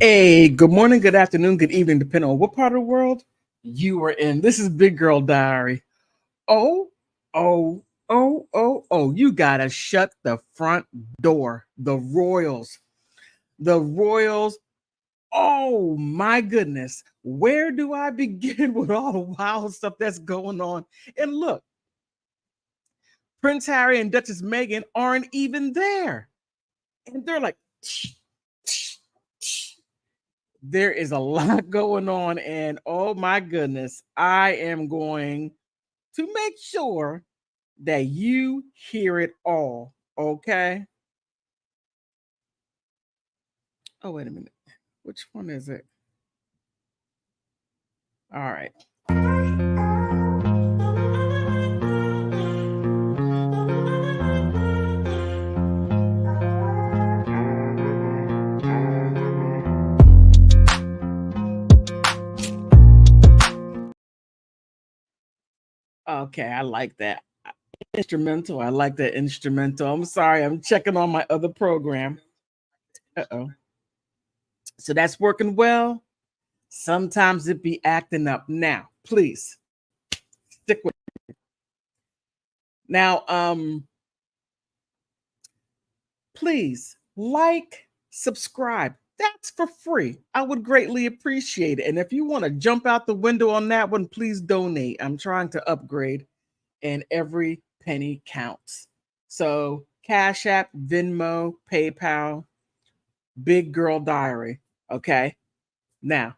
Hey, good morning, good afternoon, good evening, depending on what part of the world you are in. This is Big Girl Diary. Oh, oh, you gotta shut the front door. The Royals. Oh my goodness. Where do I begin with all the wild stuff that's going on? And look, Prince Harry and Duchess Meghan aren't even there. And they're like, there is a lot going on, and oh my goodness, I am going to make sure that you hear it all. Okay. Oh, wait a minute. Which one is it? All right. Okay, I like that. Instrumental. I like that instrumental. I'm sorry, I'm checking on my other program. Uh-oh. So that's working well. Sometimes it be acting up. Now, please stick with me. Now, please like, subscribe. That's for free. I would greatly appreciate it. And if you want to jump out the window on that one, please donate. I'm trying to upgrade, and every penny counts. So, Cash App, Venmo, PayPal, Big Girl Diary. Okay. Now,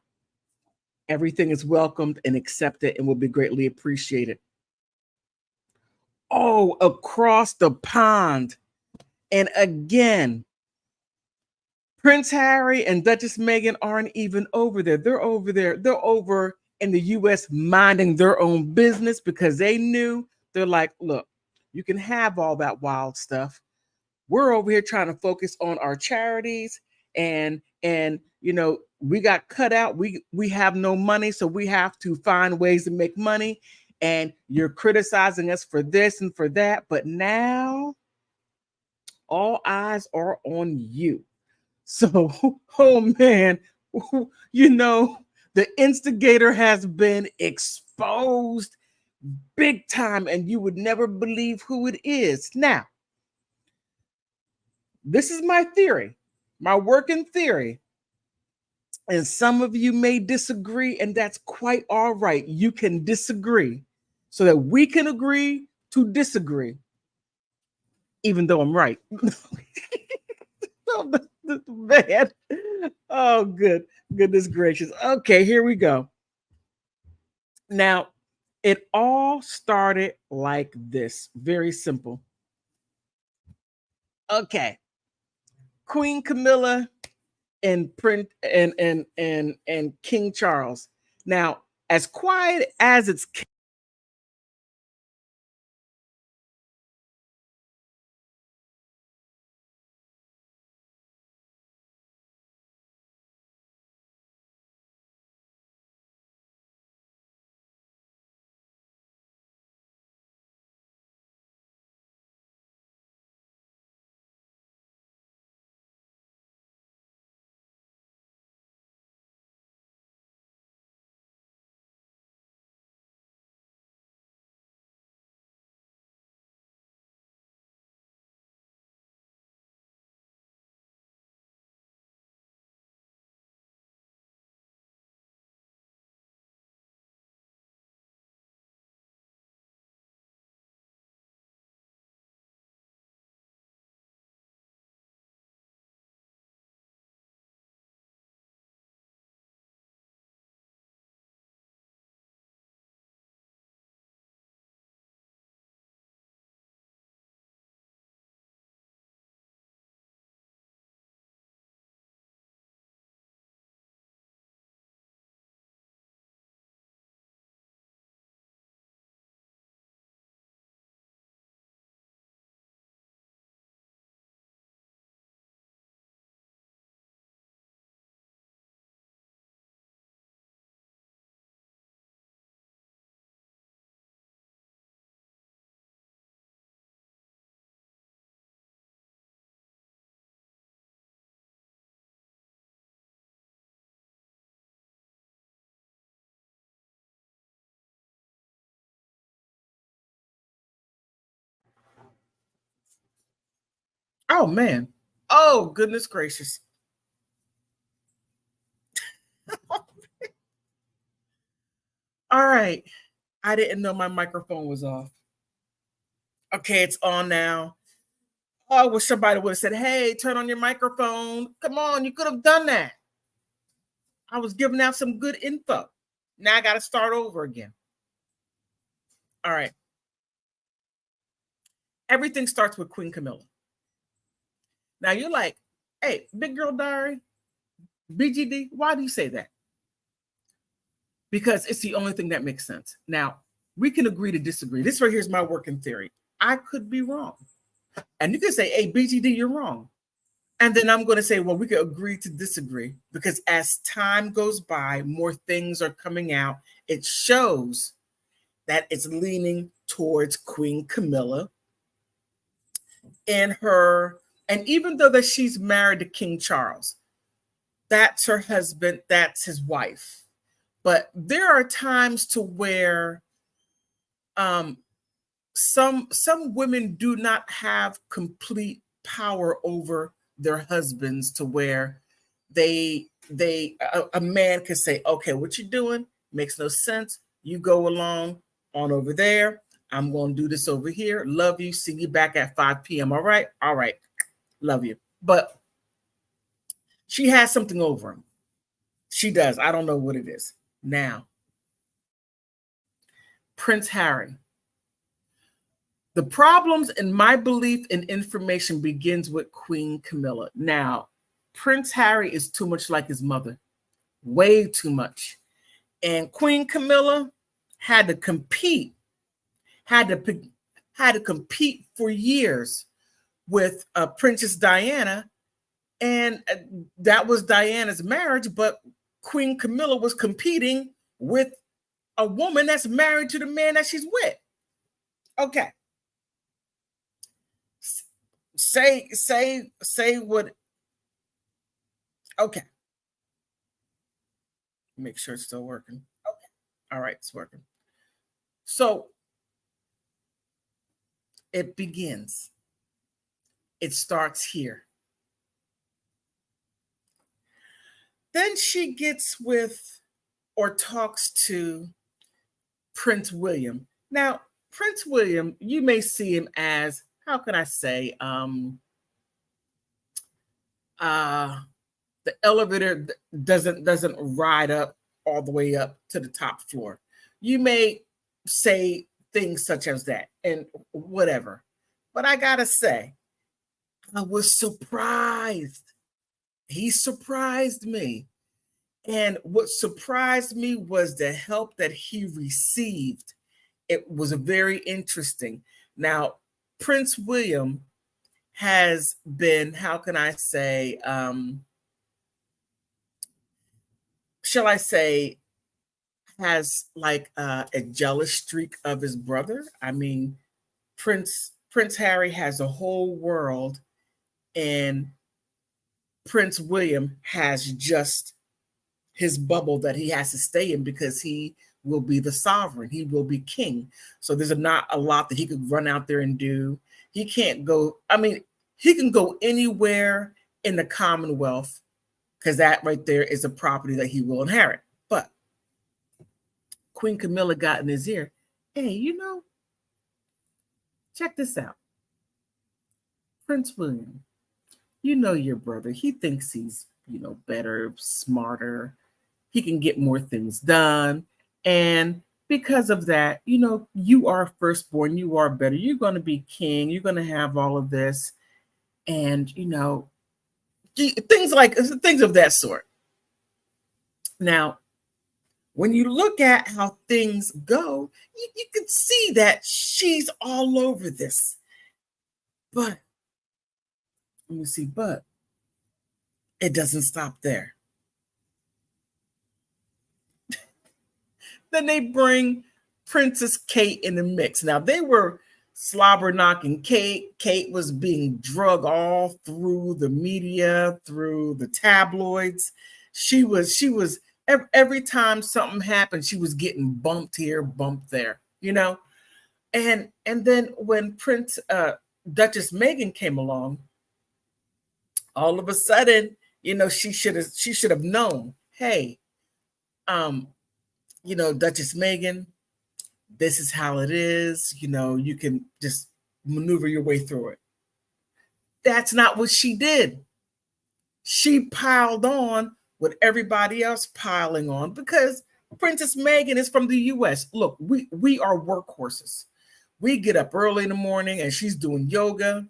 everything is welcomed and accepted and will be greatly appreciated. Oh, across the pond. And again, Prince Harry and Duchess Meghan aren't even over there. They're over there. They're over in the US minding their own business because they knew they're like, look, you can have all that wild stuff. We're over here trying to focus on our charities and we got cut out. We have no money, so we have to find ways to make money. And you're criticizing us for this and for that. But now all eyes are on you. So, oh man, you know, the instigator has been exposed big time, and you would never believe who it is. Now, this is my theory, my working theory. And some of you may disagree, and that's quite all right. You can disagree so that we can agree to disagree, even though I'm right. Man. Oh, goodness gracious. Okay, here we go. Now, it all started like this. Very simple. Okay. Queen Camilla and Prince and King Charles. Now, as quiet as it's Oh man. Oh goodness gracious. All right. I didn't know my microphone was off. Okay, it's on now. Oh, I wish somebody would have said, hey, turn on your microphone. Come on, you could have done that. I was giving out some good info. Now I got to start over again. All right. Everything starts with Queen Camilla. Now you're like, hey, Big Girl Diary, BGD, why do you say that? Because it's the only thing that makes sense. Now, we can agree to disagree. This right here is my working theory. I could be wrong. And you can say, hey, BGD, you're wrong. And then I'm going to say, well, we could agree to disagree, because as time goes by, more things are coming out. It shows that it's leaning towards Queen Camilla and her. And even though that she's married to King Charles, that's her husband, that's his wife. But there are times to where some women do not have complete power over their husbands, to where a man can say, okay, what you're doing makes no sense. You go along on over there. I'm going to do this over here. Love you. See you back at 5 p.m. All right. All right. Love you. But she has something over him. She does. I don't know what it is. Now, Prince Harry. The problems in my belief in information begins with Queen Camilla. Now, Prince Harry is too much like his mother, way too much. And Queen Camilla had to compete, had to compete for years with Princess Diana. And that was Diana's marriage, but Queen Camilla was competing with a woman that's married to the man that she's with. Okay. Say what. Okay. Make sure it's still working. Okay. All right, it's working. So it begins. It starts here. Then she gets with or talks to Prince William. Now, Prince William, you may see him as, how can I say, the elevator doesn't ride up all the way up to the top floor. You may say things such as that and whatever. But I gotta say, I was surprised. He surprised me. And what surprised me was the help that he received. It was very interesting. Now, Prince William has been, how can I say, shall I say, has like a jealous streak of his brother. I mean, Prince Harry has a whole world, and Prince William has just his bubble that he has to stay in, because he will be the sovereign. He will be king. So there's not a lot that he could run out there and do. He can't go. I mean, he can go anywhere in the Commonwealth, because that right there is a property that he will inherit. But Queen Camilla got in his ear, hey, check this out. Prince William, your brother, he thinks he's, better, smarter. He can get more things done. And because of that, you are firstborn, you are better. You're going to be king. You're going to have all of this. And, things of that sort. Now, when you look at how things go, you can see that she's all over this. But, let me see, but it doesn't stop there. Then they bring Princess Kate in the mix. Now, they were slobber knocking Kate. Kate was being drugged all through the media, through the tabloids. She was every time something happened, she was getting bumped here, bumped there, And then when Duchess Meghan came along, All of a sudden, she should have known, hey, Duchess Megan, this is how it is. You can just maneuver your way through it. That's not what she did. She piled on with everybody else piling on because Princess Megan is from the US. Look, we are workhorses. We get up early in the morning and she's doing yoga.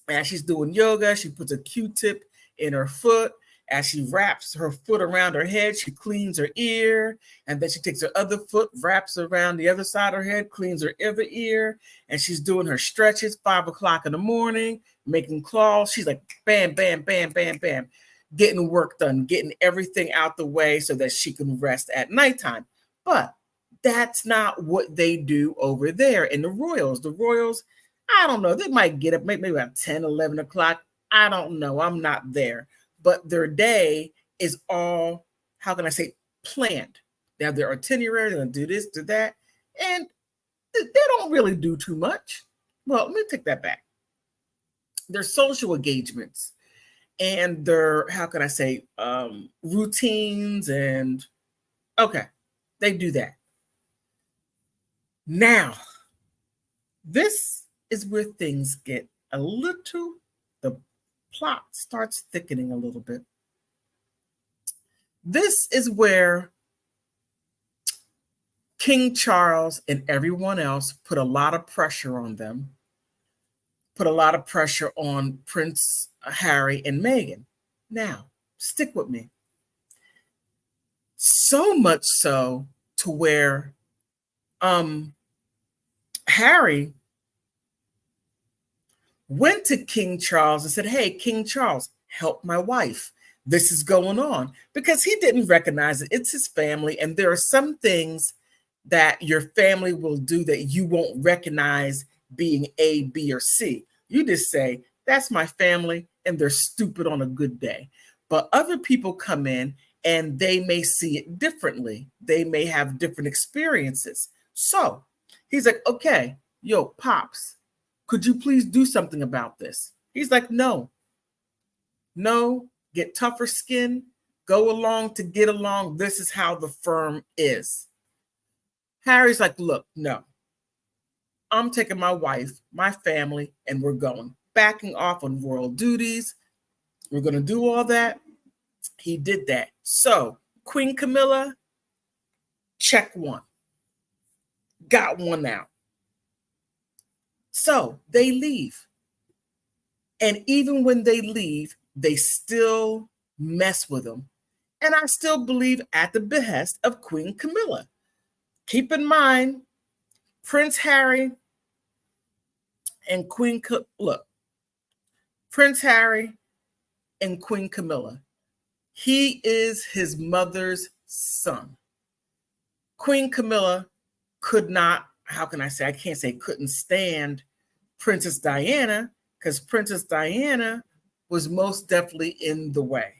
As she's doing yoga, she puts a Q-tip in her foot. As she wraps her foot around her head, she cleans her ear. And then she takes her other foot, wraps around the other side of her head, cleans her other ear. And she's doing her stretches 5 o'clock in the morning, making claws. She's like, bam, bam, bam, bam, bam, getting work done, getting everything out the way so that she can rest at nighttime. But that's not what they do over there in the Royals. The Royals, I don't know, they might get up maybe about 10, 11 o'clock. I don't know. I'm not there. But their day is all, how can I say, planned. They have their itinerary, they're going to do this, do that. And they don't really do too much. Well, let me take that back. Their social engagements and their, how can I say, routines and, okay, they do that. Now, this is where things get a little, the plot starts thickening a little bit. This is where King Charles and everyone else put a lot of pressure on them, put a lot of pressure on Prince Harry and Meghan. Now, stick with me. So much so to where Harry went to King Charles and said, hey, King Charles, help my wife. This is going on. Because he didn't recognize it. It's his family. And there are some things that your family will do that you won't recognize being A, B, or C. You just say, that's my family, and they're stupid on a good day. But other people come in and they may see it differently. They may have different experiences. So he's like, okay, yo, Pops, could you please do something about this? He's like, no, get tougher skin, go along to get along. This is how the firm is. Harry's like, look, no, I'm taking my wife, my family, and we're going. Backing off on royal duties. We're going to do all that. He did that. So Queen Camilla, check one. Got one out. So they leave. And even when they leave, they still mess with them. And I still believe at the behest of Queen Camilla. Keep in mind, Prince Harry and Prince Harry and Queen Camilla. He is his mother's son. Queen Camilla could not, how can I say, I can't say couldn't stand Princess Diana, because Princess Diana was most definitely in the way.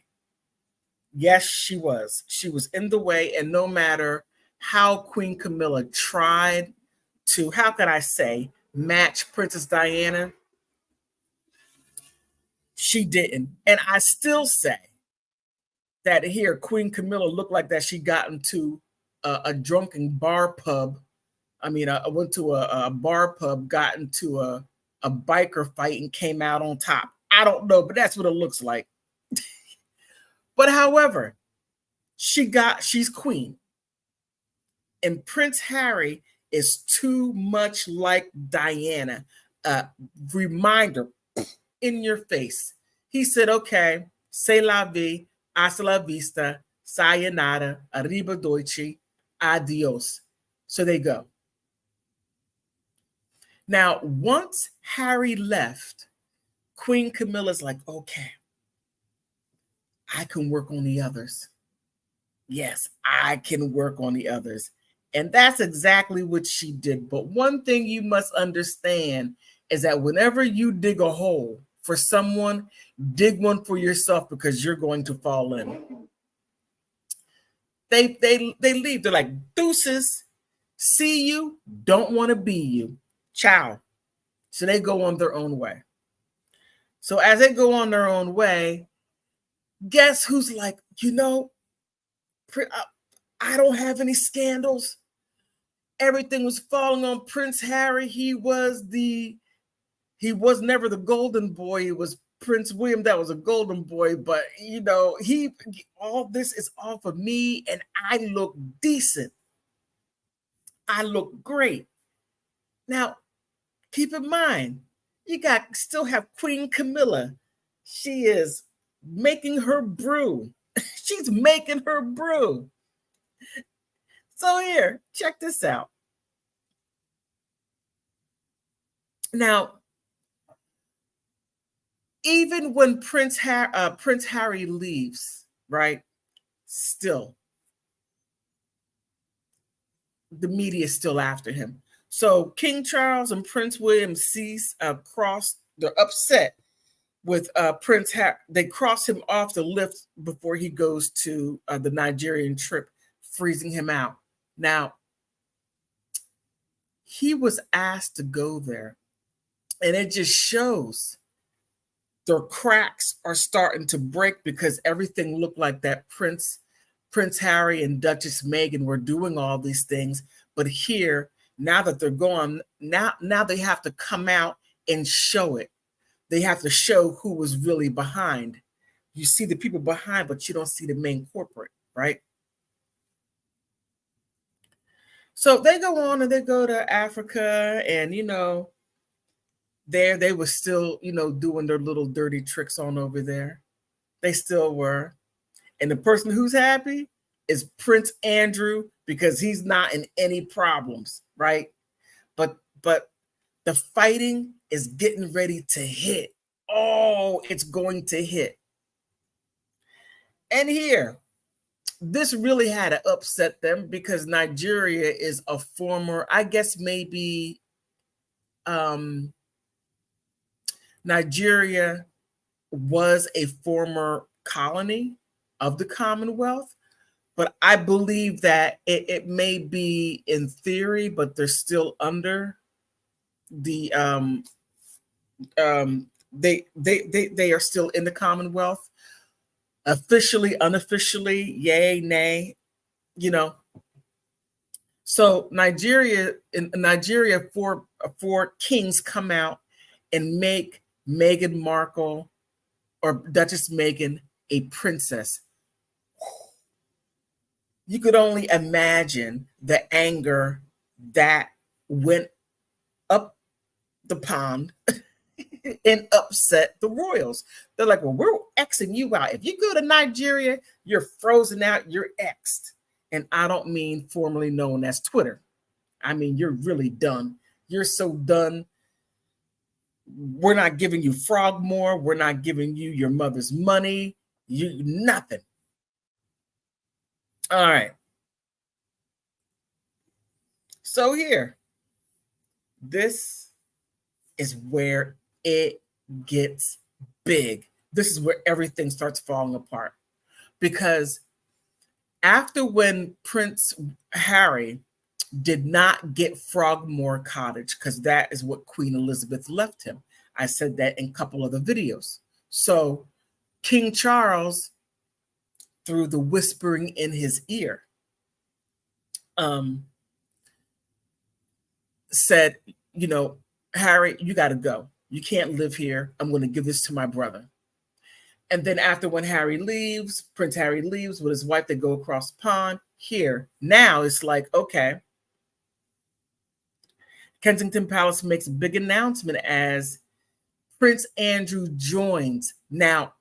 Yes, she was. She was in the way, and no matter how Queen Camilla tried to, how can I say, match Princess Diana, she didn't. And I still say that here, Queen Camilla looked like that she got into a drunken bar pub. I mean, I went to a bar pub, got into a biker fight and came out on top. I don't know, but that's what it looks like. But however, she's queen. And Prince Harry is too much like Diana. Reminder in your face. He said, okay, c'est la vie, hasta la vista, sayonara, arrivederci, adios. So they go. Now, once Harry left, Queen Camilla's like, okay, I can work on the others. Yes, I can work on the others. And that's exactly what she did. But one thing you must understand is that whenever you dig a hole for someone, dig one for yourself, because you're going to fall in. They leave. They're like, deuces, see you, don't want to be you. Ciao. So they go on their own way. So as they go on their own way, guess who's like, I don't have any scandals. Everything was falling on Prince Harry. He was never the golden boy. It was Prince William that was a golden boy. But all this is all for me, and I look decent. I look great. Now, keep in mind, still have Queen Camilla. She is making her brew. She's making her brew. So here, check this out. Now, even when Prince Harry leaves, right? Still, the media is still after him. So King Charles and Prince William they're upset with Prince Harry. They cross him off the list before he goes to the Nigerian trip, freezing him out. Now, he was asked to go there, and it just shows the cracks are starting to break because everything looked like that Prince Harry and Duchess Meghan were doing all these things. But here, now that they're gone, now they have to come out and show it. They have to show who was really behind. You see the people behind, but you don't see the main corporate, right? So they go on and they go to Africa, and there they were still, doing their little dirty tricks on over there. They still were. And the person who's happy is Prince Andrew, because he's not in any problems, right? But the fighting is getting ready to hit. Oh, it's going to hit. And here, this really had to upset them because Nigeria is a former, I guess maybe Nigeria was a former colony of the Commonwealth, but I believe that it may be in theory, but they're still under the they are still in the Commonwealth, officially, unofficially, yay, nay, So Nigeria, four kings come out and make Meghan Markle or Duchess Meghan a princess. You could only imagine the anger that went up the pond and upset the royals. They're like, well, we're Xing you out. If you go to Nigeria, you're frozen out, you're X'd. And I don't mean formerly known as Twitter. I mean, you're really done. You're so done. We're not giving you Frogmore. We're not giving you your mother's money. You nothing. All right. So here, this is where it gets big. This is where everything starts falling apart. Because after when Prince Harry did not get Frogmore Cottage, because that is what Queen Elizabeth left him. I said that in a couple of the videos. So King Charles, through the whispering in his ear, said, Harry, you got to go. You can't live here. I'm going to give this to my brother. And then after when Prince Harry leaves with his wife, they go across the pond. Here, now it's like, okay. Kensington Palace makes a big announcement as Prince Andrew joins. Now,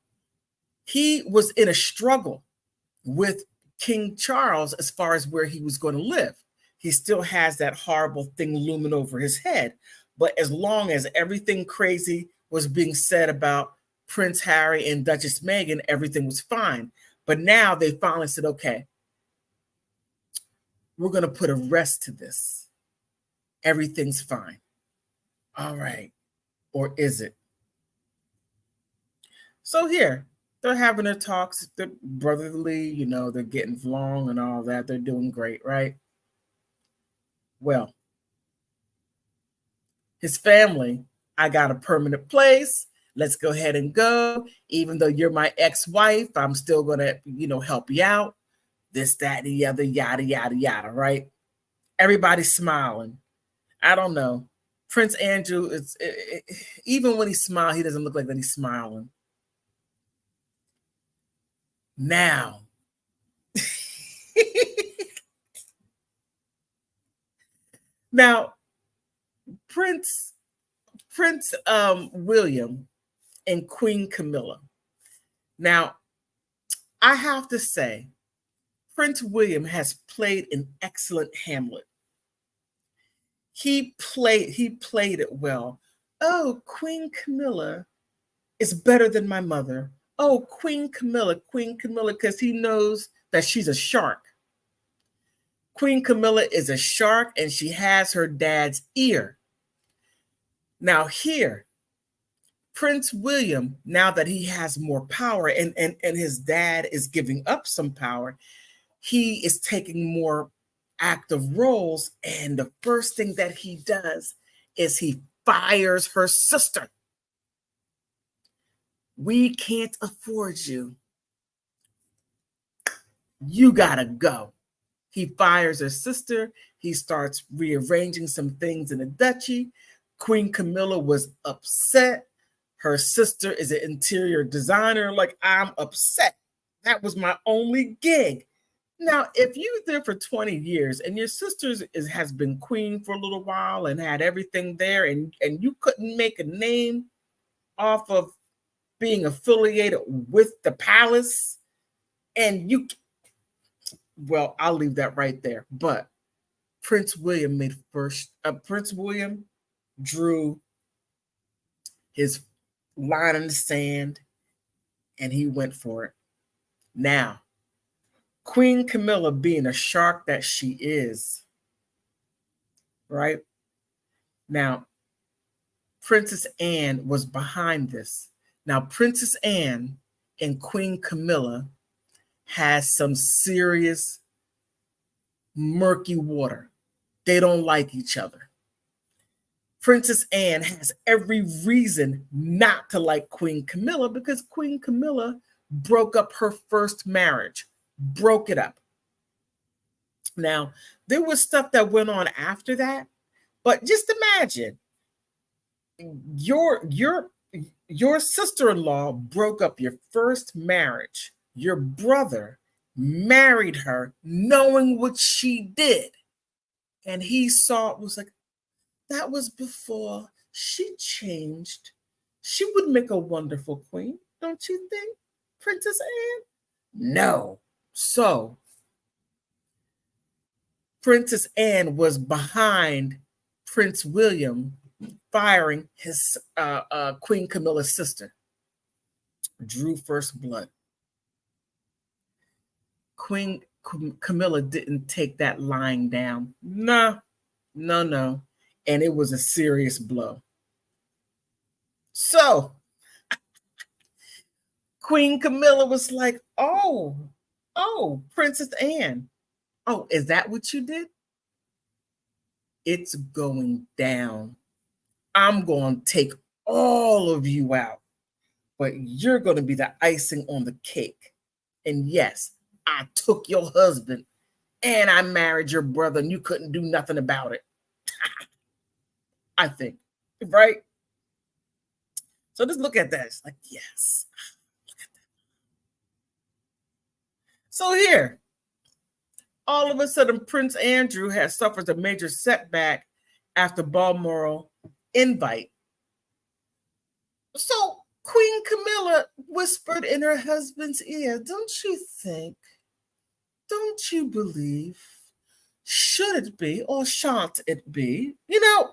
he was in a struggle with King Charles as far as where he was going to live. He still has that horrible thing looming over his head. But as long as everything crazy was being said about Prince Harry and Duchess Meghan, everything was fine. But now they finally said, okay, we're going to put a rest to this. Everything's fine. All right. Or is it? So here, they're having their talks. They're brotherly, they're getting along and all that. They're doing great, right? Well, his family, I got a permanent place. Let's go ahead and go. Even though you're my ex-wife, I'm still going to, help you out. This, that, and the other, yada, yada, yada, right? Everybody's smiling. I don't know. Prince Andrew, even when he smiles, he doesn't look like that he's smiling. Now, now, Prince William and Queen Camilla. Now, I have to say, Prince William has played an excellent Hamlet. He played it well. Oh, Queen Camilla is better than my mother. Oh, Queen Camilla, because he knows that she's a shark. Queen Camilla is a shark and she has her dad's ear. Now here, Prince William, now that he has more power and his dad is giving up some power, he is taking more active roles. And the first thing that he does is he fires her sister. We can't afford you. You gotta go. He fires her sister. He starts rearranging some things in the duchy. Queen Camilla was upset. Her sister is an interior designer. Like, I'm upset. That was my only gig. Now, if you were there for 20 years and your sister has been queen for a little while and had everything there, and you couldn't make a name off of being affiliated with the palace, and well, I'll leave that right there. But Prince William Prince William drew his line in the sand and he went for it. Now, Queen Camilla, being a shark that she is, right? Now, Princess Anne was behind this. Now, Princess Anne and Queen Camilla has some serious murky water. They don't like each other. Princess Anne has every reason not to like Queen Camilla because Queen Camilla broke up her first marriage, broke it up. Now, there was stuff that went on after that, but just imagine your sister-in-law broke up your first marriage. Your brother married her knowing what she did. And he saw it, was like, that was before she changed. She would make a wonderful queen, don't you think, Princess Anne? No. So, Princess Anne was behind Prince William firing his Queen Camilla's sister. Drew first blood. Queen Camilla didn't take that lying down. No. And it was a serious blow. So, Queen Camilla was like, oh, Princess Anne. Oh, is that what you did? It's going down. I'm going to take all of you out, but you're going to be the icing on the cake. And yes, I took your husband and I married your brother and you couldn't do nothing about it. I think, right? So just look at that. It's like, yes. So here, all of a sudden, Prince Andrew has suffered a major setback after Balmoral invite. So Queen Camilla whispered in her husband's ear, don't you think, don't you believe, should it be or shan't it be? You know,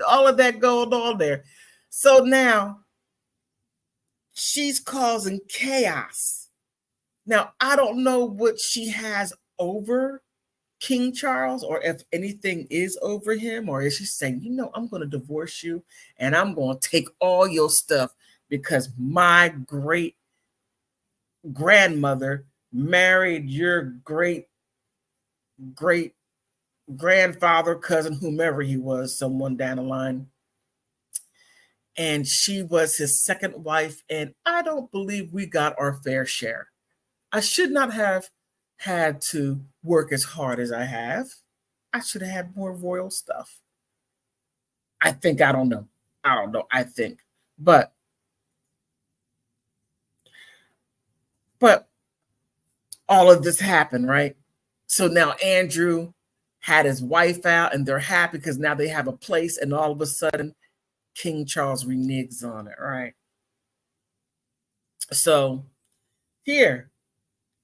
all of that going on there. So now she's causing chaos. Now, I don't know what she has over King Charles, or if anything is over him, or is she saying, you know, I'm going to divorce you and I'm going to take all your stuff because my great grandmother married your great grandfather, cousin, whomever he was, someone down the line. and she was his second wife, and I don't believe we got our fair share. I should not have had to work as hard as I have. I should have had more royal stuff. I think, I don't know. I think. But all of this happened, right? So now Andrew had his wife out and they're happy because now they have a place, and all of a sudden King Charles reneges on it, right? So here,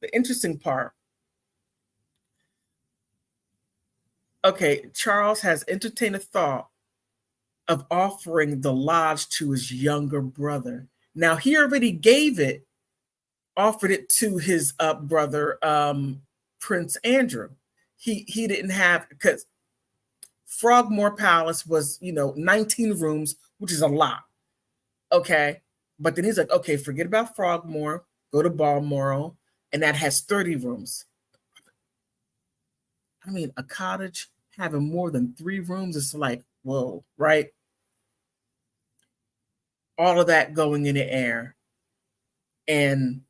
the interesting part. Okay, Charles has entertained a thought of offering the lodge to his younger brother. Now he already offered it to his brother, Prince Andrew. He didn't have, because Frogmore Palace was, 19 rooms, which is a lot. Okay. But then he's like, okay, forget about Frogmore, go to Balmoral, and that has 30 rooms. I mean, a cottage having more than 3 rooms, it's like, whoa, right? All of that going in the air. And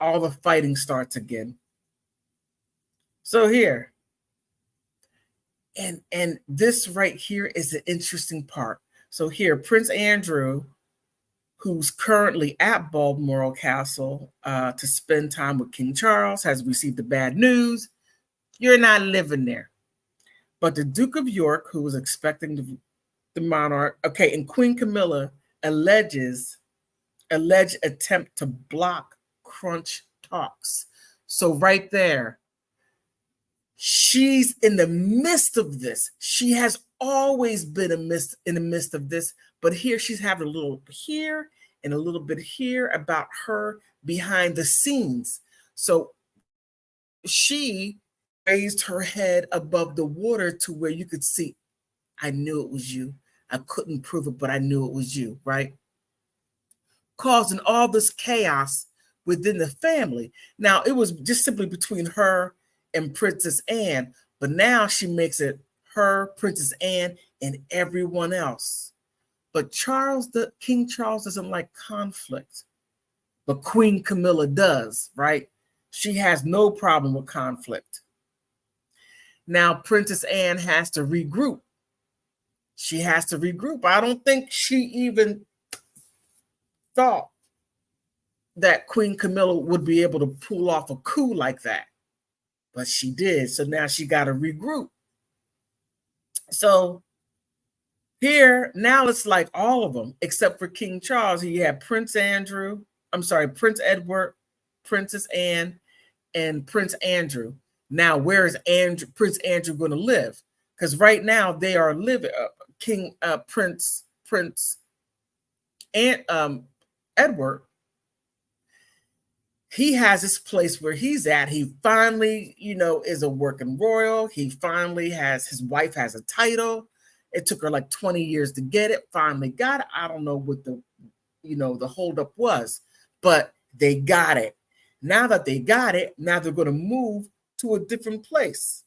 all the fighting starts again. So here, and this right here is the interesting part. So here, Prince Andrew, who's currently at Balmoral Castle to spend time with King Charles, has received the bad news. You're not living there. But the Duke of York, who was expecting the monarch, okay, and Queen Camilla alleged attempt to block Crunch talks. So right there, she's in the midst of this. She has always been in the midst of this, but here she's having a little here and a little bit here about her behind the scenes. So she raised her head above the water to where you could see, I knew it was you. I couldn't prove it, but I knew it was you, right? Causing all this chaos within the family. Now, it was just simply between her and Princess Anne, but now she makes it her, Princess Anne, and everyone else. But King Charles doesn't like conflict, but Queen Camilla does, right? She has no problem with conflict. Now, Princess Anne has to regroup. She has to regroup. I don't think she even thought that Queen Camilla would be able to pull off a coup like that. But she did. So now she got to regroup. So here, now it's like all of them, except for King Charles. He had Prince Edward, Princess Anne, and Prince Andrew. Now, where is Prince Andrew going to live? Because right now they are living, Prince and Edward. He has this place where he's at. He finally, is a working royal. He finally his wife has a title. It took her like 20 years to get it. Finally got it. I don't know what the holdup was, but they got it. Now that they got it, now they're going to move to a different place.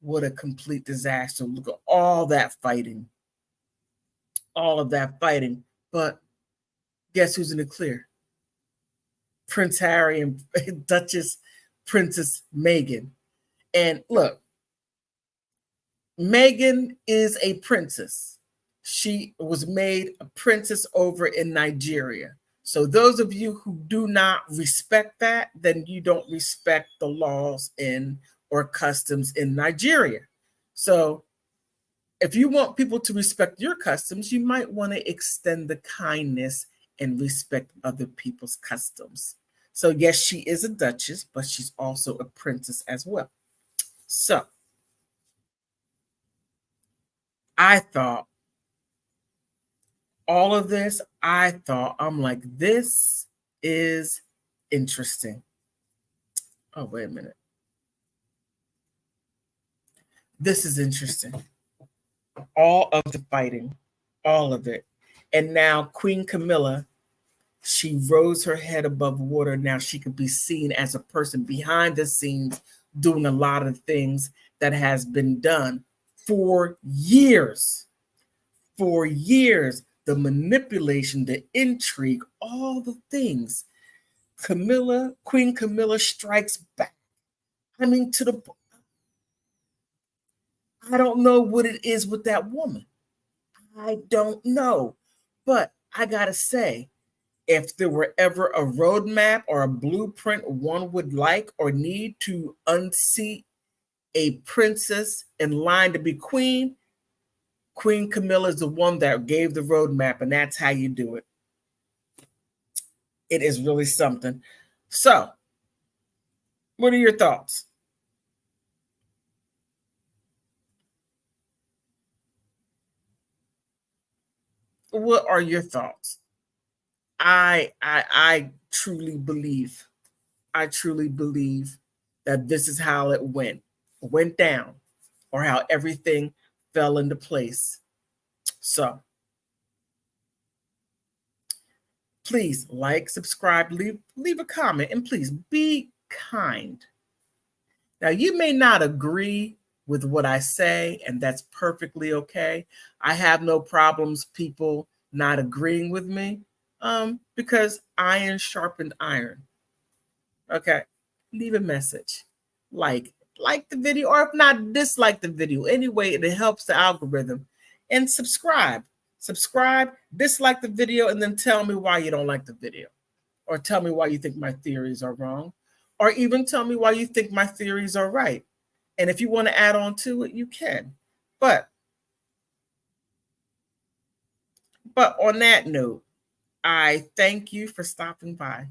What a complete disaster. Look at all that fighting. All of that fighting. But guess who's in the clear? Prince Harry and Duchess Princess Meghan. And look, Meghan is a princess. She was made a princess over in Nigeria. So those of you who do not respect that, then you don't respect the laws or customs in Nigeria. So if you want people to respect your customs, you might want to extend the kindness and respect other people's customs. So yes, she is a duchess, but she's also a princess as well. So I thought all of this, I'm like, this is interesting. Oh, wait a minute. This is interesting. All of the fighting, all of it. And now Queen Camilla, she rose her head above water. Now she could be seen as a person behind the scenes doing a lot of things that has been done for years. For years, the manipulation, the intrigue, all the things. Queen Camilla strikes back. I mean, I don't know what it is with that woman. I don't know. But I gotta say, if there were ever a roadmap or a blueprint one would like or need to unseat a princess in line to be queen, Queen Camilla is the one that gave the roadmap, and that's how you do it. It is really something. So, what are your thoughts? What are your thoughts? I truly believe, I truly believe that this is how it went down, or how everything fell into place. So please like, subscribe, leave a comment, and please be kind. Now, you may not agree with what I say, and that's perfectly okay. I have no problems people not agreeing with me, because iron sharpened iron. Okay, leave a message, like the video, or if not, dislike the video. Anyway, it helps the algorithm. And subscribe, dislike the video, and then tell me why you don't like the video, or tell me why you think my theories are wrong, or even tell me why you think my theories are right. And if you want to add on to it, you can. But on that note, I thank you for stopping by.